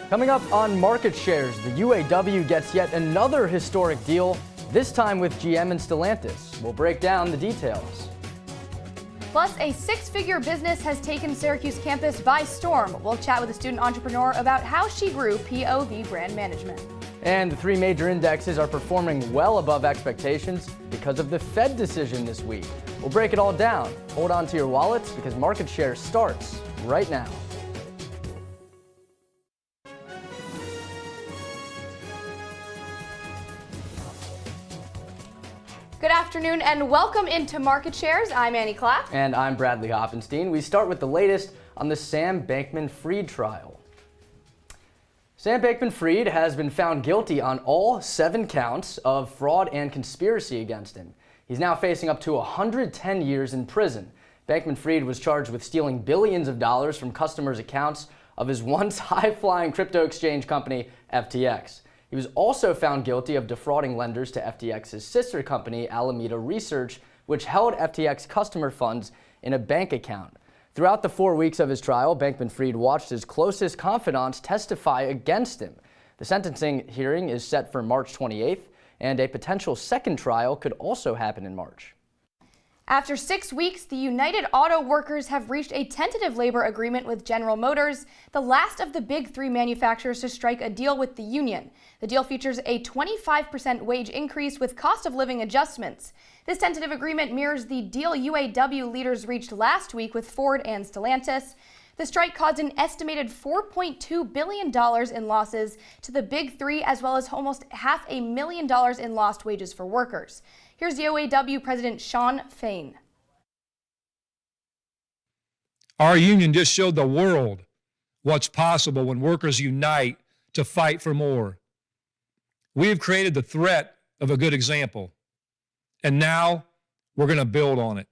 Coming up on market shares, the UAW gets yet another historic deal, this time with GM and Stellantis. We'll break down the details. Plus, a six-figure business has taken Syracuse campus by storm. We'll chat with a student entrepreneur about how she grew POV brand management. And the three major indexes are performing well above expectations because of the Fed decision this week. We'll break it all down. Hold on to your wallets because market share starts right now. Good afternoon and welcome into Market Shares. I'm Annie Klaff. And I'm Bradley Hoppenstein. We start with the latest on the Sam Bankman-Fried trial. Sam Bankman-Fried has been found guilty on all 7 counts of fraud and conspiracy against him. He's now facing up to 110 years in prison. Bankman-Fried was charged with stealing billions of dollars from customers' accounts of his once high-flying crypto exchange company, FTX. He was also found guilty of defrauding lenders to FTX's sister company, Alameda Research, which held FTX customer funds in a bank account. Throughout the 4 weeks of his trial, Bankman-Fried watched his closest confidants testify against him. The sentencing hearing is set for March 28th, and a potential second trial could also happen in March. After 6 weeks, the United Auto Workers have reached a tentative labor agreement with General Motors, the last of the big 3 manufacturers to strike a deal with the union. The deal features a 25% wage increase with cost of living adjustments. This tentative agreement mirrors the deal UAW leaders reached last week with Ford and Stellantis. The strike caused an estimated $4.2 billion in losses to the big 3, as well as almost $500,000 in lost wages for workers. Here's the UAW President Shawn Fain. Our union just showed the world what's possible when workers unite to fight for more. We have created the threat of a good example, and now we're going to build on it.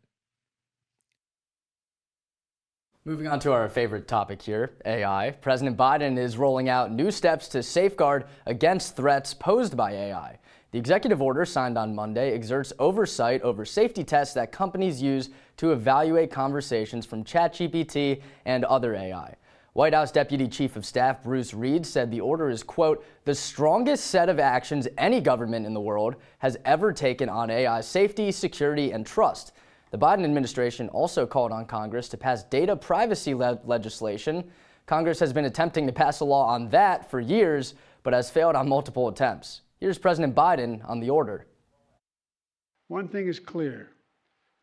Moving on to our favorite topic here, AI. President Biden is rolling out new steps to safeguard against threats posed by AI. The executive order signed on Monday exerts oversight over safety tests that companies use to evaluate conversations from ChatGPT and other AI. White House Deputy Chief of Staff Bruce Reed said the order is, quote, the strongest set of actions any government in the world has ever taken on AI safety, security, and trust. The Biden administration also called on Congress to pass data privacy legislation. Congress has been attempting to pass a law on that for years, but has failed on multiple attempts. Here's President Biden on the order. One thing is clear.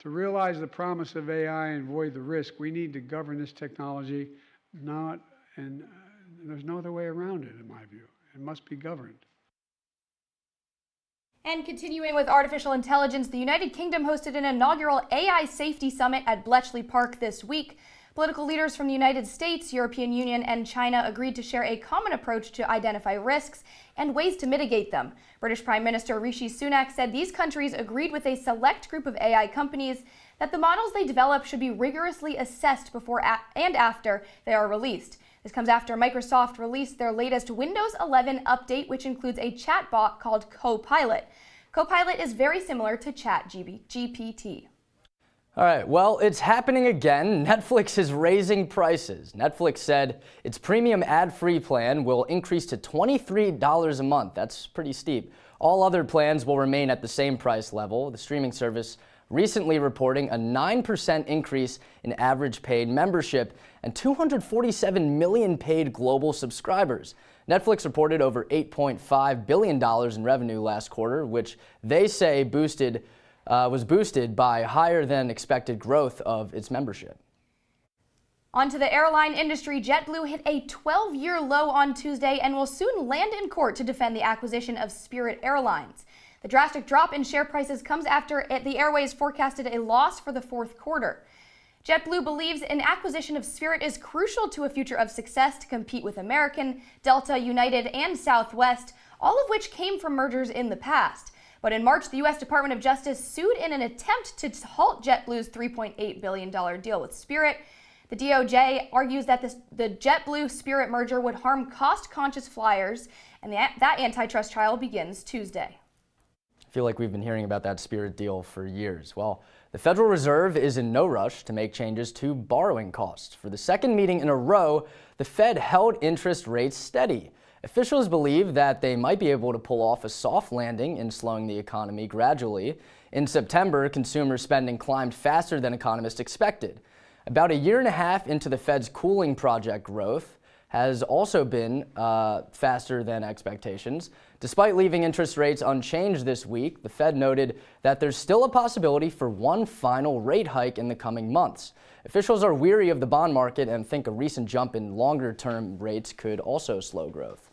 To realize the promise of AI and avoid the risk, we need to govern this technology, there's no other way around it, in my view. It must be governed. And continuing with artificial intelligence, the United Kingdom hosted an inaugural AI Safety Summit at Bletchley Park this week. Political leaders from the United States, European Union, and China agreed to share a common approach to identify risks and ways to mitigate them. British Prime Minister Rishi Sunak said these countries agreed with a select group of AI companies that the models they develop should be rigorously assessed before and after they are released. This comes after Microsoft released their latest Windows 11 update, which includes a chatbot called Copilot. Copilot is very similar to ChatGPT. All right, well, it's happening again. Netflix is raising prices. Netflix said its premium ad-free plan will increase to $23 a month. That's pretty steep. All other plans will remain at the same price level. The streaming service recently reporting a 9% increase in average paid membership and 247 million paid global subscribers. Netflix reported over $8.5 billion in revenue last quarter, which they say was boosted by higher than expected growth of its membership. Onto the airline industry, JetBlue hit a 12-year low on Tuesday and will soon land in court to defend the acquisition of Spirit Airlines. The drastic drop in share prices comes after the airways forecasted a loss for the fourth quarter. JetBlue believes an acquisition of Spirit is crucial to a future of success to compete with American, Delta, United, and Southwest, all of which came from mergers in the past. But in March, the U.S. Department of Justice sued in an attempt to halt JetBlue's $3.8 billion deal with Spirit. The DOJ argues that the JetBlue-Spirit merger would harm cost-conscious flyers, and that antitrust trial begins Tuesday. feel like we've been hearing about that Spirit deal for years. Well, the Federal Reserve is in no rush to make changes to borrowing costs. For the second meeting in a row, the Fed held interest rates steady. Officials believe that they might be able to pull off a soft landing in slowing the economy gradually. In September, consumer spending climbed faster than economists expected. About a year and a half into the Fed's cooling project, growth has also been faster than expectations. Despite leaving interest rates unchanged this week, the Fed noted that there's still a possibility for one final rate hike in the coming months. Officials are weary of the bond market and think a recent jump in longer-term rates could also slow growth.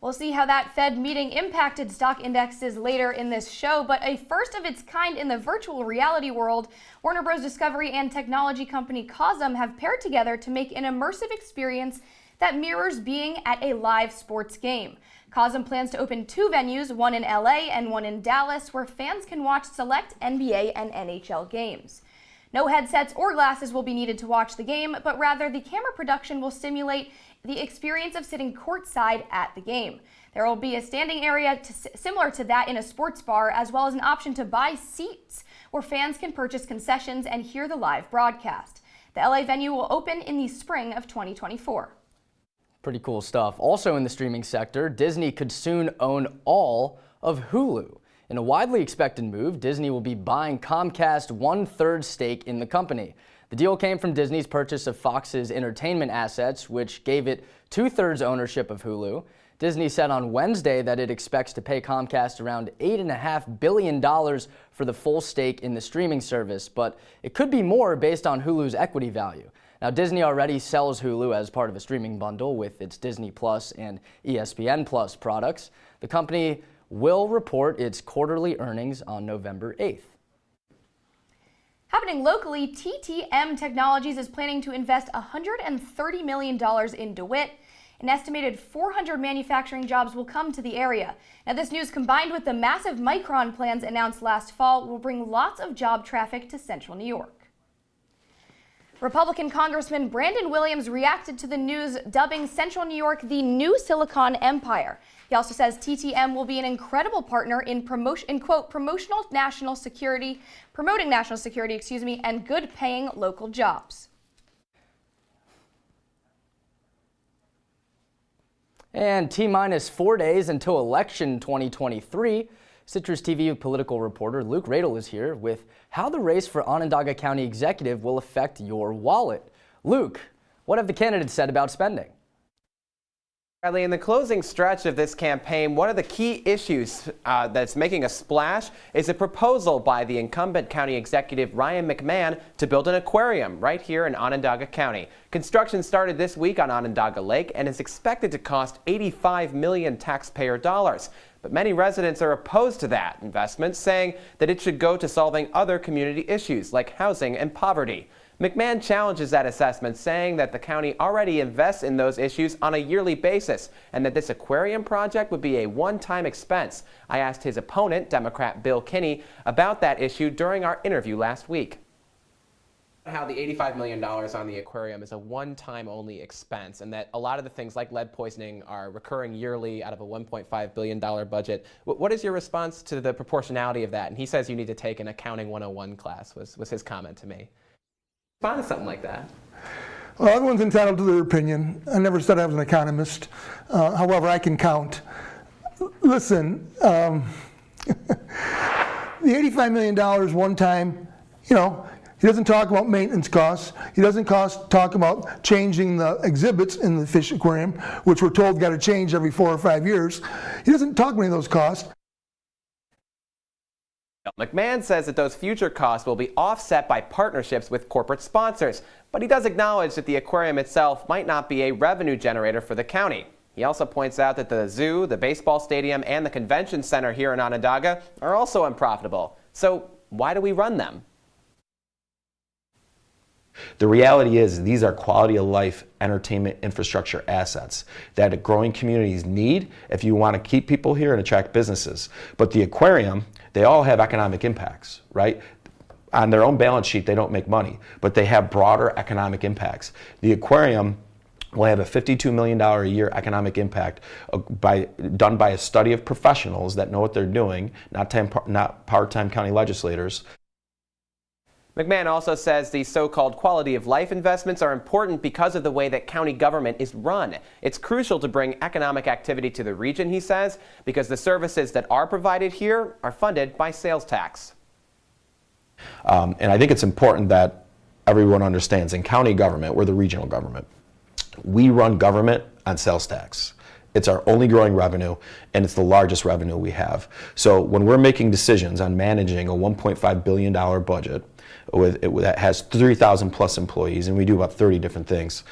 We'll see how that Fed meeting impacted stock indexes later in this show, but a first of its kind in the virtual reality world, Warner Bros. Discovery and technology company Cosm have paired together to make an immersive experience that mirrors being at a live sports game. Cosm plans to open 2 venues, one in LA and one in Dallas, where fans can watch select NBA and NHL games. No headsets or glasses will be needed to watch the game, but rather the camera production will simulate the experience of sitting courtside at the game. There will be a standing area similar to that in a sports bar, as well as an option to buy seats where fans can purchase concessions and hear the live broadcast. The LA venue will open in the spring of 2024. Pretty cool stuff. Also in the streaming sector, Disney could soon own all of Hulu. In a widely expected move, Disney will be buying Comcast's 1/3 stake in the company. The deal came from Disney's purchase of Fox's entertainment assets, which gave it 2/3 ownership of Hulu. Disney said on Wednesday that it expects to pay Comcast around $8.5 billion for the full stake in the streaming service, but it could be more based on Hulu's equity value. Now, Disney already sells Hulu as part of a streaming bundle with its Disney Plus and ESPN Plus products. The company will report its quarterly earnings on November 8th. Happening locally, TTM Technologies is planning to invest $130 million in DeWitt. An estimated 400 manufacturing jobs will come to the area. Now, this news, combined with the massive Micron plans announced last fall, will bring lots of job traffic to central New York. Republican Congressman Brandon Williams reacted to the news dubbing Central New York the new Silicon Empire. He also says TTM will be an incredible partner in promoting national security, and good paying local jobs. And T-minus 4 days until election 2023. CitrusTV political reporter Luke Radel is here with how the race for Onondaga County Executive will affect your wallet. Luke, what have the candidates said about spending? Bradley, in the closing stretch of this campaign, one of the key issues that's making a splash is a proposal by the incumbent county executive Ryan McMahon to build an aquarium right here in Onondaga County. Construction started this week on Onondaga Lake and is expected to cost $85 million taxpayer dollars. But many residents are opposed to that investment, saying that it should go to solving other community issues like housing and poverty. McMahon challenges that assessment, saying that the county already invests in those issues on a yearly basis and that this aquarium project would be a one-time expense. I asked his opponent, Democrat Bill Kinney, about that issue during our interview last week. How the $85 million on the aquarium is a one-time only expense, and that a lot of the things like lead poisoning are recurring yearly out of a $1.5 billion budget. What is your response to the proportionality of that? And he says you need to take an Accounting 101 class, was his comment to me. Respond to something like that. Well, everyone's entitled to their opinion. I never said I was an economist. However, I can count. Listen, the $85 million one time, he doesn't talk about maintenance costs. He doesn't talk about changing the exhibits in the fish aquarium, which we're told got to change every 4 or 5 years. He doesn't talk about any of those costs. McMahon says that those future costs will be offset by partnerships with corporate sponsors, but he does acknowledge that the aquarium itself might not be a revenue generator for the county. He also points out that the zoo, the baseball stadium, and the convention center here in Onondaga are also unprofitable. So why do we run them? The reality is these are quality of life entertainment infrastructure assets that growing communities need if you want to keep people here and attract businesses. But the aquarium, they all have economic impacts, right? On their own balance sheet, they don't make money, but they have broader economic impacts. The aquarium will have a $52 million a year economic impact done by a study of professionals that know what they're doing, not part-time county legislators. McMahon also says the so-called quality of life investments are important because of the way that county government is run. It's crucial to bring economic activity to the region, he says, because the services that are provided here are funded by sales tax. And I think it's important that everyone understands in county government, we're the regional government. We run government on sales tax. It's our only growing revenue, and it's the largest revenue we have. So when we're making decisions on managing a $1.5 billion budget that has 3,000 plus employees, and we do about 30 different things,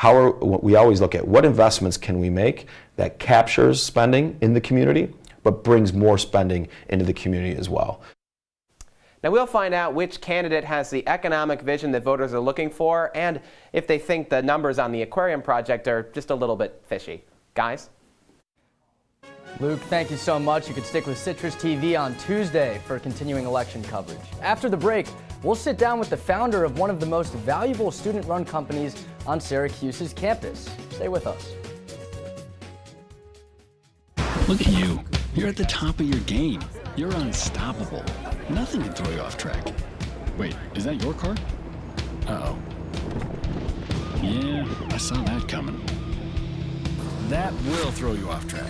we always look at what investments can we make that captures spending in the community, but brings more spending into the community as well. Now we'll find out which candidate has the economic vision that voters are looking for, and if they think the numbers on the aquarium project are just a little bit fishy. Guys? Luke, thank you so much. You can stick with CitrusTV on Tuesday for continuing election coverage. After the break, we'll sit down with the founder of one of the most valuable student-run companies on Syracuse's campus. Stay with us. Look at you. You're at the top of your game. You're unstoppable. Nothing can throw you off track. Wait, is that your car? Uh-oh. Yeah, I saw that coming. That will throw you off track.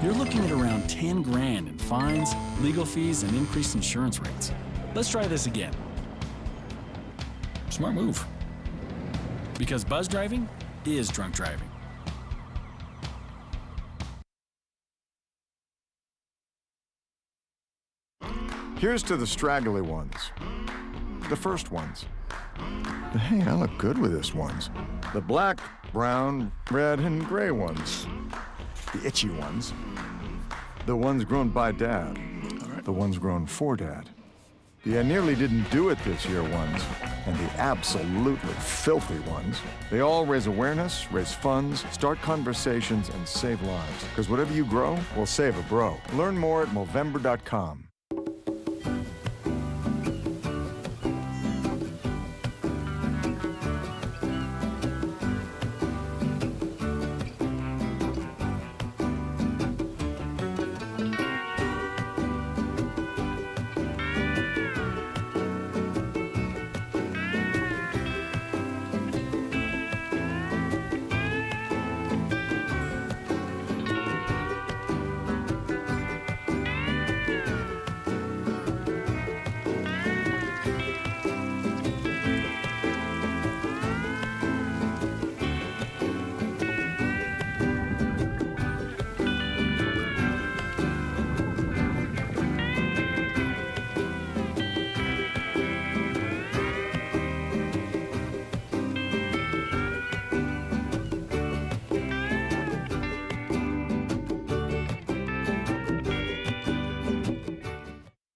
You're looking at around 10 grand in fines, legal fees, and increased insurance rates. Let's try this again. Smart move. Because buzz driving is drunk driving. Here's to the straggly ones. The first ones. Hey, I look good with this ones. The black, brown, red, and gray ones. The itchy ones. The ones grown by Dad. The ones grown for Dad. The I nearly didn't do it this year ones. And the absolutely filthy ones. They all raise awareness, raise funds, start conversations, and save lives. Because whatever you grow will save a bro. Learn more at Movember.com.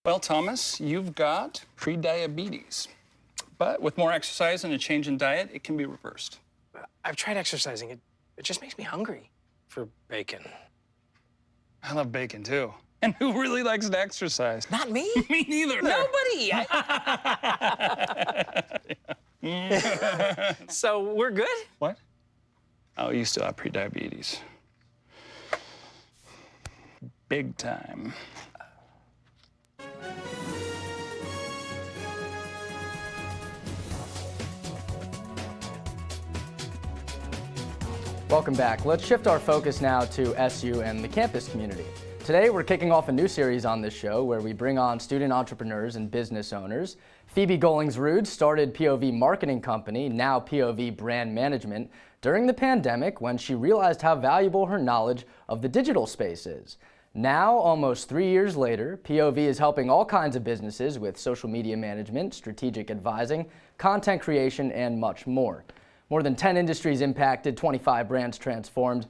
Well, Thomas, you've got pre-diabetes. But with more exercise and a change in diet, it can be reversed. I've tried exercising. It just makes me hungry for bacon. I love bacon, too. And who really likes to exercise? Not me. Me neither. Nobody. So we're good? What? Oh, you still have pre-diabetes. Big time. Welcome back. Let's shift our focus now to SU and the campus community. Today, we're kicking off a new series on this show where we bring on student entrepreneurs and business owners. Phoebe Gollings-Rude started POV Marketing Company, now POV Brand Management, during the pandemic when she realized how valuable her knowledge of the digital space is. Now, almost 3 years later, POV is helping all kinds of businesses with social media management, strategic advising, content creation, and much more. More than 10 industries impacted, 25 brands transformed,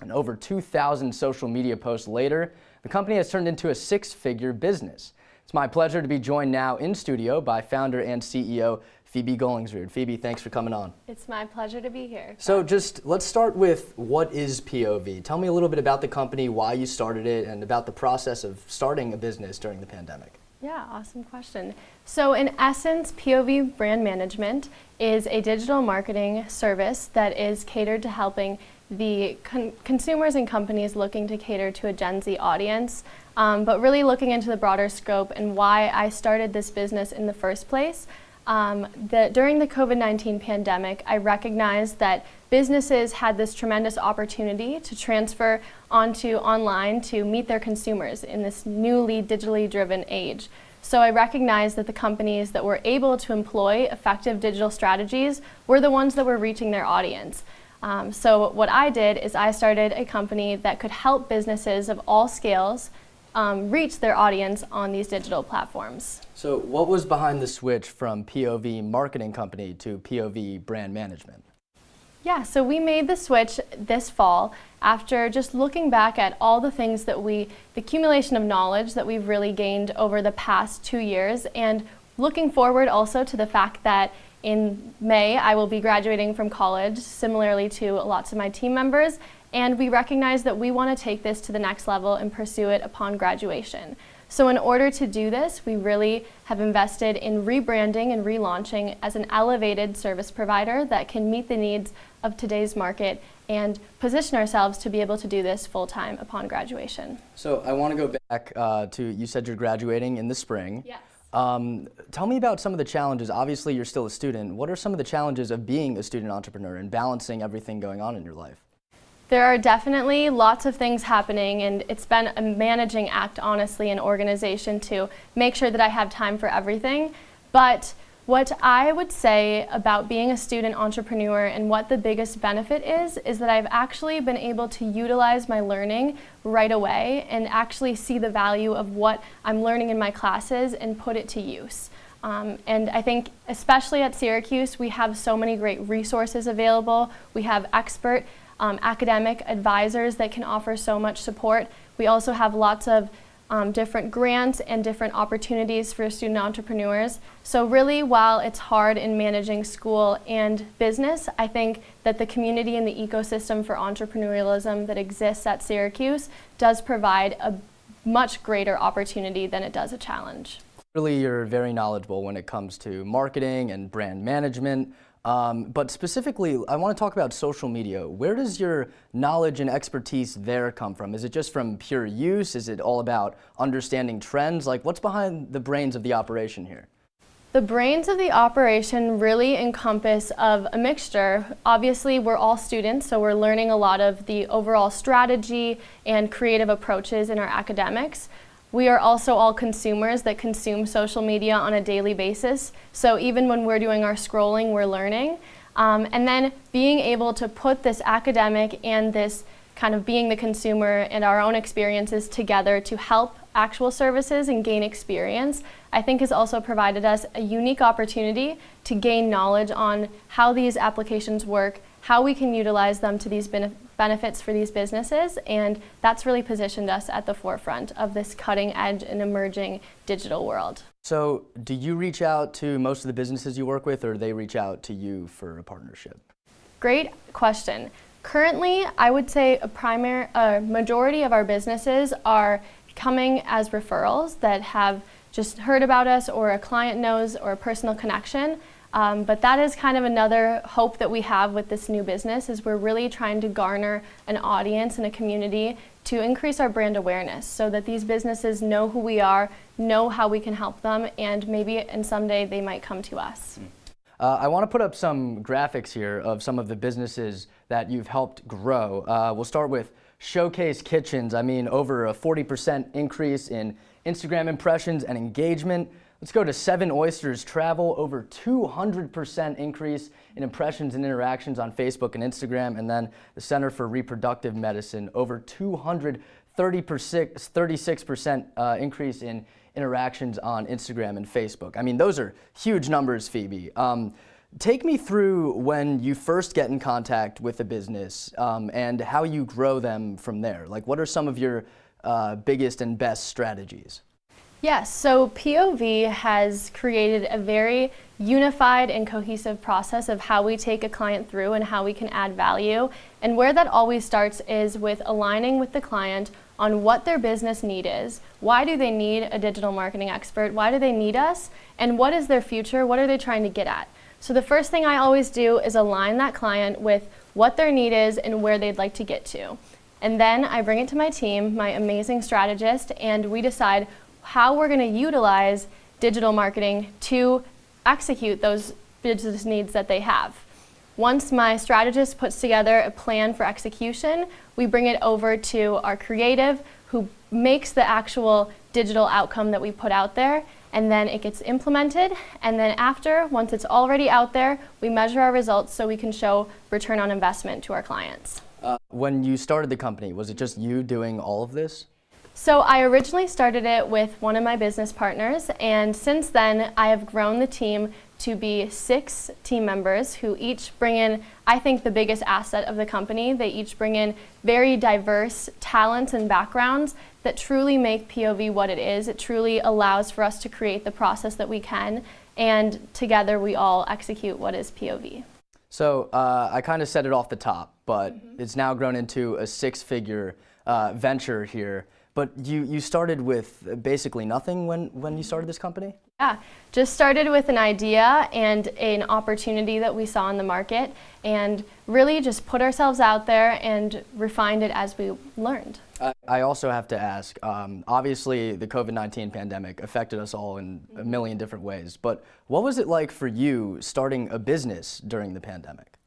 and over 2,000 social media posts later, the company has turned into a six-figure business. It's my pleasure to be joined now in studio by founder and CEO Phoebe Gollings-Rude. Phoebe, thanks for coming on. It's my pleasure to be here. So let's start with what is POV? Tell me a little bit about the company, why you started it, and about the process of starting a business during the pandemic. Yeah, awesome question. So in essence, POV brand management is a digital marketing service that is catered to helping the consumers and companies looking to cater to a Gen Z audience, but really looking into the broader scope and why I started this business in the first place. During the COVID-19 pandemic, I recognized that businesses had this tremendous opportunity to transfer onto online to meet their consumers in this newly digitally driven age. So I recognized that the companies that were able to employ effective digital strategies were the ones that were reaching their audience. So what I did is I started a company that could help businesses of all scales reach their audience on these digital platforms. So what was behind the switch from POV marketing company to POV brand management? Yeah, so we made the switch this fall after just looking back at all the things that the accumulation of knowledge that we've really gained over the past 2 years, and looking forward also to the fact that in May I will be graduating from college, similarly to lots of my team members, and we recognize that we want to take this to the next level and pursue it upon graduation. So in order to do this, we really have invested in rebranding and relaunching as an elevated service provider that can meet the needs of today's market and position ourselves to be able to do this full-time upon graduation. So I want to go back to, you said you're graduating in the spring. Yes. Tell me about some of the challenges. Obviously, you're still a student. What are some of the challenges of being a student entrepreneur and balancing everything going on in your life? There are definitely lots of things happening, and it's been a managing act, honestly, in organization to make sure that I have time for everything. But what I would say about being a student entrepreneur and what the biggest benefit is that I've actually been able to utilize my learning right away and actually see the value of what I'm learning in my classes and put it to use. And I think especially at Syracuse, we have so many great resources available. We have expert academic advisors that can offer so much support. We also have lots of different grants and different opportunities for student entrepreneurs. So really, while it's hard in managing school and business, I think that the community and the ecosystem for entrepreneurialism that exists at Syracuse does provide a much greater opportunity than it does a challenge. Really, you're very knowledgeable when it comes to marketing and brand management. But specifically, I want to talk about social media. Where does your knowledge and expertise there come from? Is it just from pure use? Is it all about understanding trends? Like, what's behind the brains of the operation here? The brains of the operation really encompass of a mixture. Obviously, we're all students, so we're learning a lot of the overall strategy and creative approaches in our academics. We are also all consumers that consume social media on a daily basis. So even when we're doing our scrolling, we're learning. And then being able to put this academic and this kind of being the consumer and our own experiences together to help actual services and gain experience, I think has also provided us a unique opportunity to gain knowledge on how these applications work, how we can utilize them to these benefits for these businesses, and that's really positioned us at the forefront of this cutting edge and emerging digital world. So do you reach out to most of the businesses you work with, or do they reach out to you for a partnership? Great question. Currently, I would say a majority of our businesses are coming as referrals that have just heard about us, or a client knows, or a personal connection. But that is kind of another hope that we have with this new business, is we're really trying to garner an audience and a community to increase our brand awareness so that these businesses know who we are, know how we can help them, and maybe and someday they might come to us. I want to put up some graphics here of some of the businesses that you've helped grow. We'll start with Showcase Kitchens. I mean, over a 40% increase in Instagram impressions and engagement. Let's go to 7 Oysters Travel, over 200% increase in impressions and interactions on Facebook and Instagram. And then the Center for Reproductive Medicine, over 236% increase in interactions on Instagram and Facebook. I mean, those are huge numbers, Phoebe. Take me through when you first get in contact with a business and how you grow them from there. Like, what are some of your biggest and best strategies? Yes, so POV has created a very unified and cohesive process of how we take a client through and how we can add value. And where that always starts is with aligning with the client on what their business need is, why do they need a digital marketing expert, why do they need us, and what is their future, what are they trying to get at. So the first thing I always do is align that client with what their need is and where they'd like to get to. And then I bring it to my team, my amazing strategist, and we decide how we're going to utilize digital marketing to execute those business needs that they have. Once my strategist puts together a plan for execution, we bring it over to our creative, who makes the actual digital outcome that we put out there, and then it gets implemented. And then after, once it's already out there, we measure our results so we can show return on investment to our clients. When you started the company, was it just you doing all of this? So I originally started it with one of my business partners, and since then I have grown the team to be 6 team members who each bring in, I think, the biggest asset of the company. They each bring in very diverse talents and backgrounds that truly make POV what it is. It truly allows for us to create the process that we can, and together we all execute what is POV. So I kind of said it off the top, but it's now grown into a 6-figure venture here. But you started with basically nothing when you started this company? Yeah, just started with an idea and an opportunity that we saw in the market, and really just put ourselves out there and refined it as we learned. I also have to ask, obviously the COVID-19 pandemic affected us all in a million different ways, but what was it like for you starting a business during the pandemic?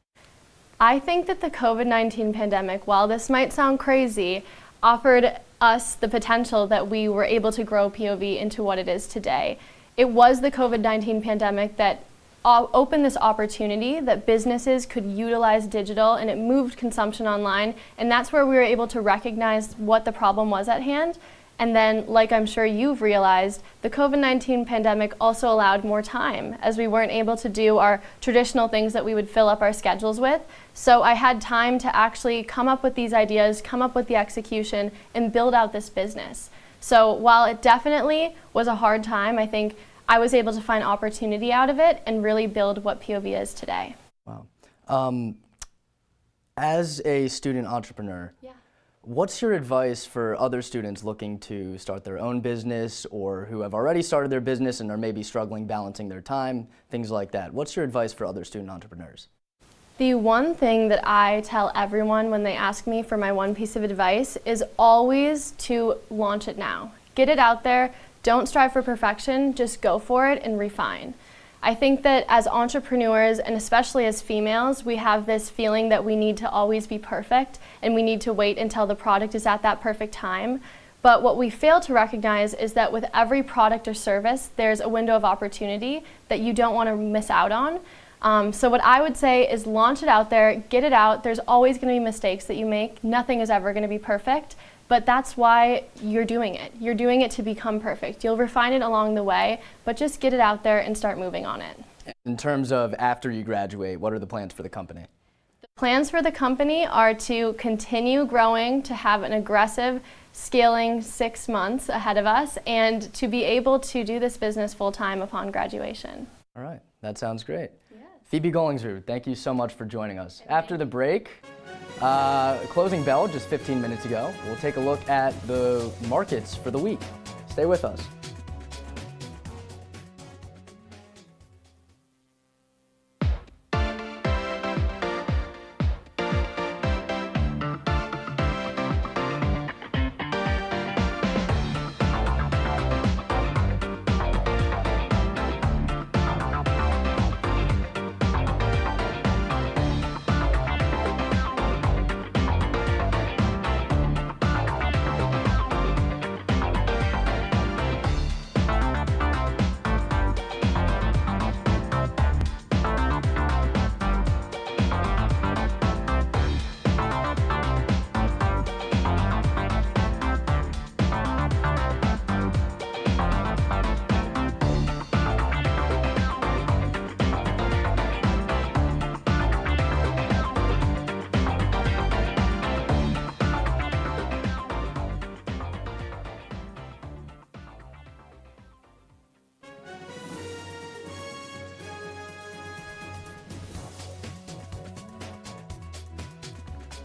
I think that the COVID-19 pandemic, while this might sound crazy, offered us the potential that we were able to grow POV into what it is today. It was the COVID-19 pandemic that opened this opportunity that businesses could utilize digital, and it moved consumption online, and that's where we were able to recognize what the problem was at hand. And then, like I'm sure you've realized, the COVID-19 pandemic also allowed more time, as we weren't able to do our traditional things that we would fill up our schedules with. So I had time to actually come up with these ideas, come up with the execution, and build out this business. So while it definitely was a hard time, I think I was able to find opportunity out of it and really build what POV is today. Wow. As a student entrepreneur, what's your advice for other students looking to start their own business, or who have already started their business and are maybe struggling balancing their time, things like that? What's your advice for other student entrepreneurs? The one thing that I tell everyone when they ask me for my one piece of advice is always to launch it now. Get it out there. Don't strive for perfection. Just go for it and refine. I think that as entrepreneurs, and especially as females, we have this feeling that we need to always be perfect and we need to wait until the product is at that perfect time. But what we fail to recognize is that with every product or service, there's a window of opportunity that you don't want to miss out on. So what I would say is launch it out there, get it out. There's always going to be mistakes that you make. Nothing is ever going to be perfect, but that's why you're doing it. You're doing it to become perfect. You'll refine it along the way, but just get it out there and start moving on it. In terms of after you graduate, what are the plans for the company? The plans for the company are to continue growing, to have an aggressive scaling 6 months ahead of us, and to be able to do this business full-time upon graduation. All right, that sounds great. Phoebe Gollingsrud, thank you so much for joining us. After the break, closing bell just 15 minutes ago, we'll take a look at the markets for the week. Stay with us.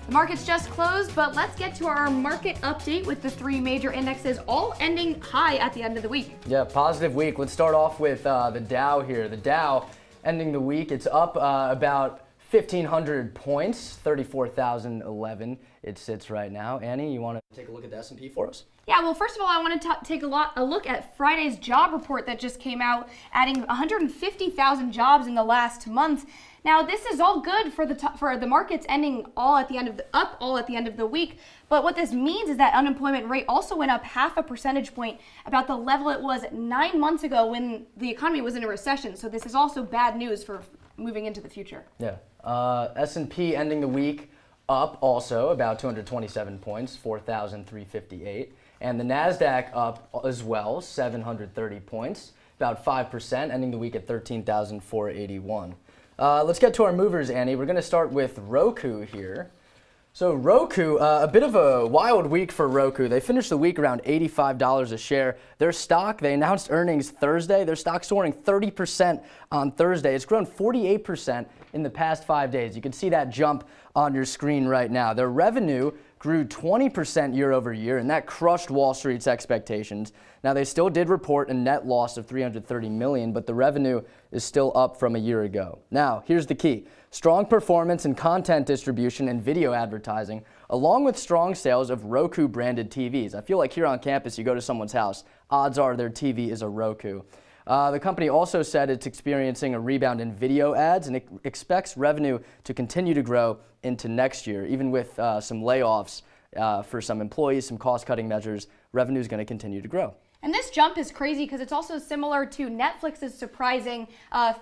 The markets just closed, but let's get to our market update with the three major indexes all ending high at the end of the week. Yeah, positive week. Let's start off with the Dow here. The Dow ending the week, it's up about 1,500 points, 34,011 it sits right now. Annie, you want to take a look at the S&P for us? Yeah, well, first of all, I want to take a look at Friday's job report that just came out, adding 150,000 jobs in the last month. Now, this is all good for the markets ending all at the end of the week. But what this means is that unemployment rate also went up 0.5 percentage point, about the level it was 9 months ago when the economy was in a recession. So this is also bad news for moving into the future. Yeah. S&P ending the week up also about 227 points, 4,358. And the NASDAQ up as well, 730 points, about 5%, ending the week at 13,481. Let's get to our movers, Annie. We're going to start with Roku here. So Roku, a bit of a wild week for Roku. They finished the week around $85 a share. Their stock, they announced earnings Thursday. Their stock soaring 30% on Thursday. It's grown 48% in the past 5 days. You can see that jump on your screen right now. Their revenue grew 20% year over year, and that crushed Wall Street's expectations. Now, they still did report a net loss of $330 million, but the revenue is still up from a year ago. Now, here's the key. Strong performance in content distribution and video advertising, along with strong sales of Roku-branded TVs. I feel like here on campus, you go to someone's house, odds are their TV is a Roku. The company also said it's experiencing a rebound in video ads, and it expects revenue to continue to grow into next year. Even with some layoffs for some employees, some cost-cutting measures, revenue is going to continue to grow. And this jump is crazy because it's also similar to Netflix's surprising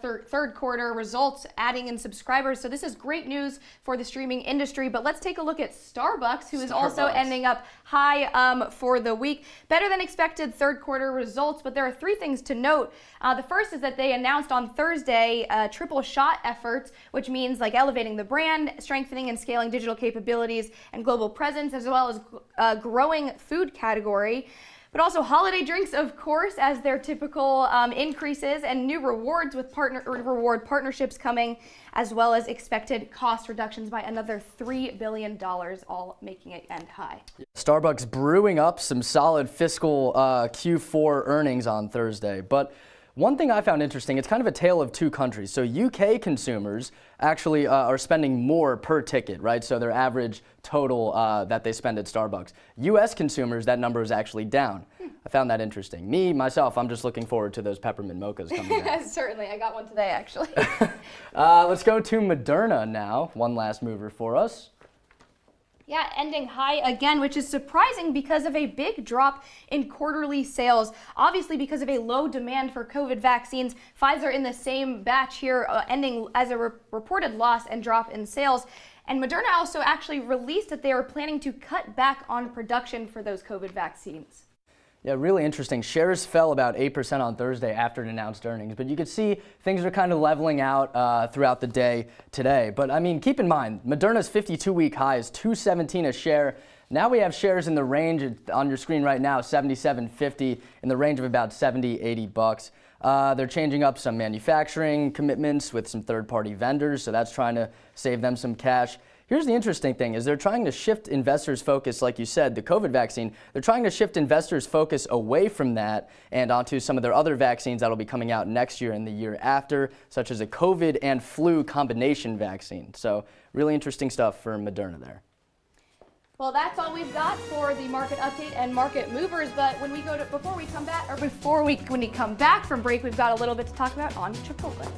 third quarter results, adding in subscribers. So this is great news for the streaming industry. But let's take a look at Starbucks, who is also ending up high for the week. Better than expected third quarter results, but there are three things to note. The first is that they announced on Thursday triple shot efforts, which means like elevating the brand, strengthening and scaling digital capabilities and global presence, as well as growing food category. But also holiday drinks, of course, as their typical increases, and new rewards with reward partnerships coming, as well as expected cost reductions by another $3 billion, all making it end high. Starbucks brewing up some solid fiscal Q4 earnings on Thursday. But one thing I found interesting, it's kind of a tale of two countries. So UK consumers actually are spending more per ticket, right? So their average total that they spend at Starbucks. US consumers, that number is actually down. I found that interesting. Myself, I'm just looking forward to those peppermint mochas coming out. Certainly, I got one today, actually. Let's go to Moderna now, one last mover for us. Yeah, ending high again, which is surprising because of a big drop in quarterly sales. Obviously, because of a low demand for COVID vaccines, Pfizer in the same batch here, ending as a reported loss and drop in sales. And Moderna also actually released that they were planning to cut back on production for those COVID vaccines. Yeah, really interesting. Shares fell about 8% on Thursday after it announced earnings, but you could see things are kind of leveling out throughout the day today. But I mean, keep in mind, Moderna's 52-week high is $217 a share. Now we have shares in the range on your screen right now, $77.50, in the range of about $70-80. They're changing up some manufacturing commitments with some third-party vendors, so that's trying to save them some cash. Here's the interesting thing is they're trying to shift investors' focus, like you said, the COVID vaccine. They're trying to shift investors' focus away from that and onto some of their other vaccines that will be coming out next year and the year after, such as a COVID and flu combination vaccine. So really interesting stuff for Moderna there. Well, that's all we've got for the market update and market movers. But when we come back from break, we've got a little bit to talk about on Chipotle.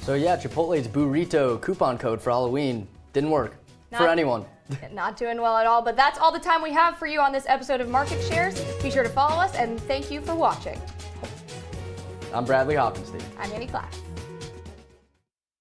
So yeah, Chipotle's burrito coupon code for Halloween didn't work for anyone. Not doing well at all, but that's all the time we have for you on this episode of Market Shares. Be sure to follow us, and thank you for watching. I'm Bradley Hoppenstein. I'm Annie Klaff.